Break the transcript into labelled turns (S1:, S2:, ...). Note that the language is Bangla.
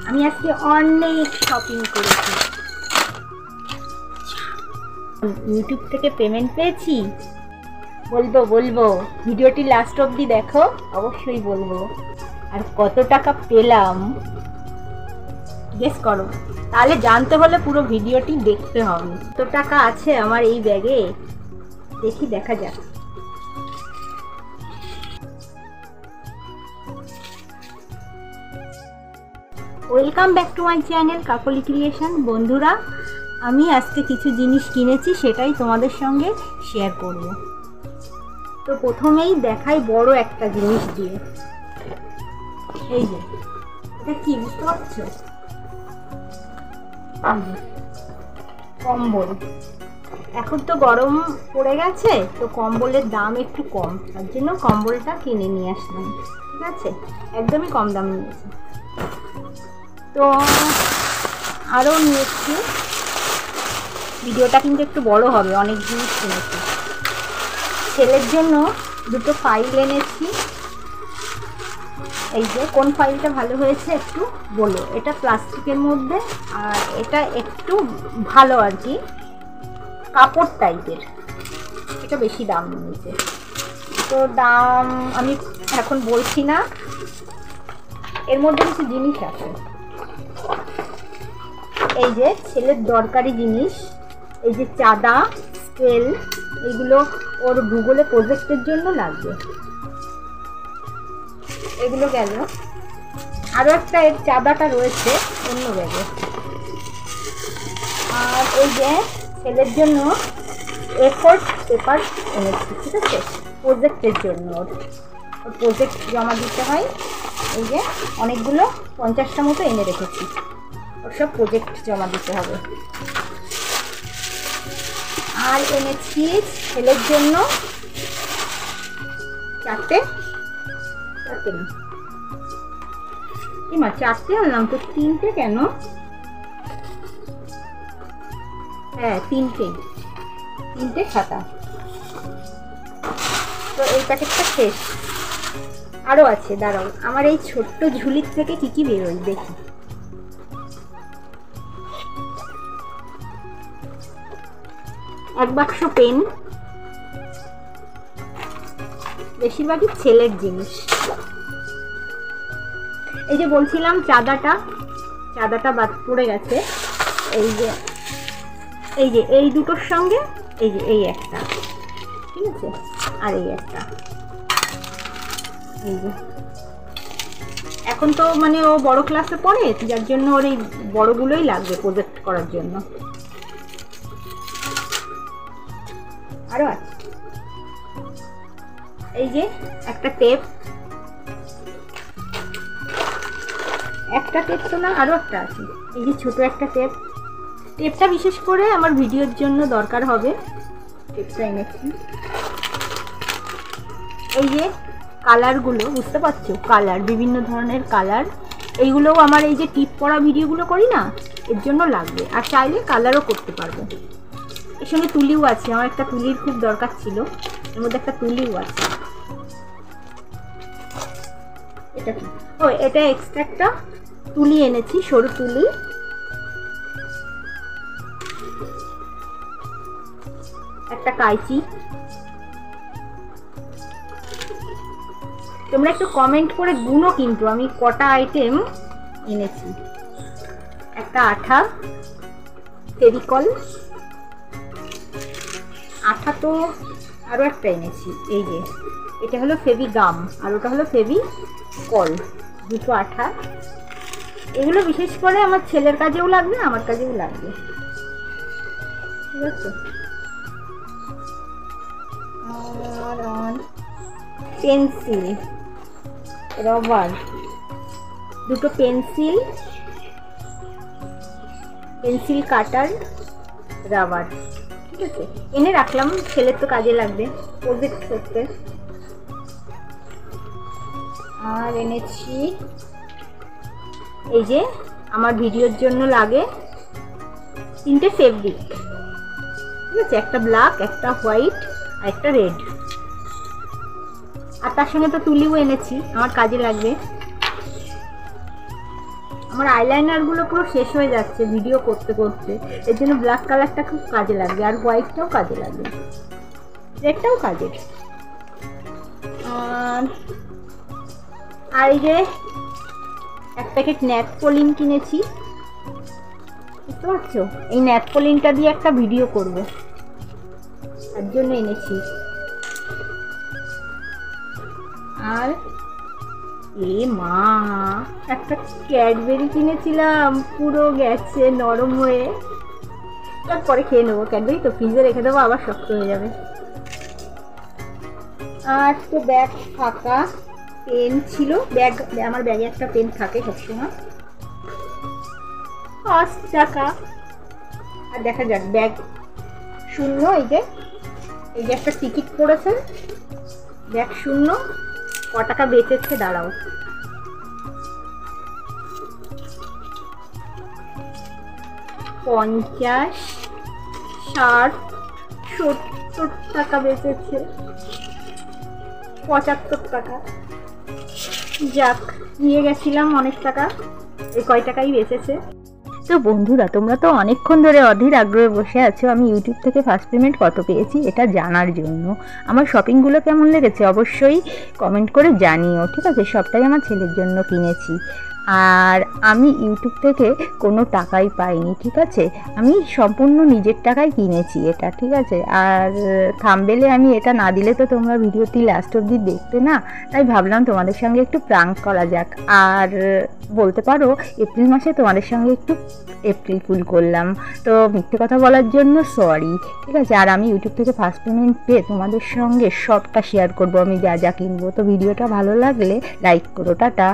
S1: আমি আজকে অনেক শপিং করেছি। ইউটিউব থেকে পেমেন্ট পেয়েছি, বলবো ভিডিওটি লাস্ট অবধি দেখো, অবশ্যই বলবো। আর কত টাকা পেলাম গেস করো, তাহলে জানতে হলে পুরো ভিডিওটি দেখতে হবে। কত টাকা আছে আমার এই ব্যাগে দেখি, দেখা যাক। Welcome back to my channel Kakoli creation. বন্ধুরা, আমি আজকে কিছু জিনিস কিনেছি, সেটাই তোমাদের সঙ্গে শেয়ার করব। তো প্রথমেই দেখাই বড় একটা জিনিস দিয়ে। এই যে এটা কি বুঝতে পারছো? কম্বল। এখন তো গরম পড়ে গেছে, তো কম্বলের দাম একটু কম, তার জন্য কম্বলটা কিনে নিয়ে আসলাম। ঠিক আছে, একদমই কম দাম নিয়েছি। তো আরও নিয়েছি, ভিডিওটা কিন্তু একটু বড় হবে, অনেক জিনিস কিনেছি। ছেলের জন্য দুটো ফাইল এনেছি। এই যে কোন ফাইলটা ভালো হয়েছে একটু বলো। এটা প্লাস্টিকের মধ্যে, আর এটা একটু ভালো আর কি, কাপড় টাইপের। এটা বেশি দাম নিয়েছে, তো দাম আমি এখন বলছি না। এর মধ্যে কিছু জিনিস আছে, এই যে ছেলের দরকারি জিনিস, এই যে চাঁদা, স্কেল, এগুলো ওর ভূগোলে প্রজেক্টের জন্য লাগবে। এগুলো গেল। আরও একটা এর চাঁদাটা রয়েছে অন্য ব্যাগে। আর এই যে ছেলের জন্য A4 পেপার এনেছি। ঠিক আছে, প্রজেক্টের জন্য ওর প্রজেক্ট জমা দিতে হয়। এই যে অনেকগুলো 50টা মতো এনে রেখেছি, ওর সব প্রজেক্ট জমা দিতে হবে। আর এনেছি ছেলের জন্য চারটে আনলাম তো, তিনটে কেন? হ্যাঁ, তিনটে খাতা। তো এই প্যাকেটটা শেষ, আরও আছে, দাঁড়াও। আমার এই ছোট্ট ঝুলির থেকে কি কি বেরোয় দেখি। এক বাক্স পেন, বেশিরভাগই ছেলের জিনিস। এই যে বলছিলাম চাঁদাটা বাদ পড়ে গেছে। এই যে এই দুটোর সঙ্গে এই যে এই একটা, ঠিক আছে, আর এই একটা। এই যে এখন তো মানে ও বড় ক্লাসে পড়ে, যার জন্য ওর এই বড়গুলোই লাগবে প্রজেক্ট করার জন্য। আরো আছে, এই যে একটা টেপ তো না, আরো একটা আছে। এই যে ছোট একটা টেপটা বিশেষ করে আমার ভিডিওর জন্য দরকার হবে, টেপটা এনেছি। এই যে কালারগুলো, বুঝতে পারছো, কালার, বিভিন্ন ধরনের কালার, এইগুলোও আমার এই যে টিপ পড়া ভিডিওগুলো করি না, এর জন্য লাগবে। আর চাইলে কালারও করতে পারবো। এর সঙ্গে তুলিও আছে, আমার একটা তুলির খুব দরকার ছিল, এর মধ্যে একটা তুলিও আছে। এটা কি? ও, এটা এক্সট্রা একটা তুলি এনেছি, সরু তুলি। একটা কাঁচি। তোমরা একটু কমেন্ট করে গুনো কিন্তু আমি কটা আইটেম এনেছি। একটা আঠা, ফেভিকল, আঠা তো আরও একটা এনেছি। এই যে এটা হলো ফেভিগাম, আর ওটা হলো ফেভিকল, দুটো আঠা। এগুলো বিশেষ করে আমার ছেলের কাজেও লাগবে, আমার কাজেও লাগবে। ঠিক আছে, আর পেন্সিল, রবার, দুটো পেন্সিল কাটার, রাবার। ঠিক আছে, এনে রাখলাম, ছেলের তো কাজে লাগবে প্রজেক্ট করতে। আর এনেছি এই যে আমার ভিডিওর জন্য লাগে তিনটে ফেব্রিক। ঠিক আছে, একটা ব্ল্যাক, একটা হোয়াইট, আর একটা রেড। আর তার সঙ্গে তো তুলিও এনেছি, আমার কাজে লাগবে। আমার আইলাইনারগুলো পুরো শেষ হয়ে যাচ্ছে ভিডিও করতে করতে, এর জন্য ব্ল্যাক কালারটা খুব কাজে লাগবে, আর হোয়াইটটাও কাজে লাগবে, রেডটাও কাজের। আর এই যে এক প্যাকেট ন্যাপথলিন কিনেছি, বুঝতে পারছো? এই ন্যাপথলিনটা দিয়ে একটা ভিডিও করব, তার জন্য এনেছি। আর এ মা, একটা ক্যাডবেরি কিনেছিলাম, পুরো গেছে নরম হয়ে, তারপরে খেয়ে নেবো। ক্যাডবেরি তো ফ্রিজে রেখে দেবো, আবার শক্ত হয়ে যাবে। আর তো ব্যাগ ফাঁকা, পেন ছিল, ব্যাগ, আমার ব্যাগে একটা পেন থাকে সবসময়, 5 টাকা। আর দেখা যাক, ব্যাগ শূন্য। এই যে একটা টিকিট পড়েছে, ব্যাগ শূন্য। ক টাকা বেঁচেছে দাঁড়াও, 50, 60, 70 টাকা বেঁচেছে, 75 টাকা। যাক, নিয়ে গেছিলাম অনেক টাকা, এই কয় টাকাই বেঁচেছে। তো বন্ধুরা, তোমরা তো অনেকক্ষণ ধরে অধীর আগ্রহে বসে আছো আমি ইউটিউব থেকে ফার্স্ট পেমেন্ট কত পেয়েছি এটা জানার জন্য। আমার শপিংগুলো কেমন লেগেছে অবশ্যই কমেন্ট করে জানিও, ঠিক আছে? সবটাই আমার ছেলের জন্য কিনেছি। আর আমি ইউটিউব থেকে কোনো টাকাই পাইনি, ঠিক আছে? আমি সম্পূর্ণ নিজের টাকায় কিনেছি এটা, ঠিক আছে? আর থাম্বনেলে আমি এটা না দিলে তো তোমরা ভিডিওটি লাস্ট অবধি দেখতে না, তাই ভাবলাম তোমাদের সঙ্গে একটু প্রাঙ্ক করা যাক। আর বলতে পারো এপ্রিল মাসে তোমাদের সঙ্গে একটু এপ্রিল ফুল করলাম, তো মিথ্যে কথা বলার জন্য সরি, ঠিক আছে? আর আমি ইউটিউব থেকে ফার্স্ট পেমেন্ট পেয়ে তোমাদের সঙ্গে সবটা শেয়ার করবো, আমি যা যা কিনবো। তো ভিডিওটা ভালো লাগলে লাইক করো, টাটা।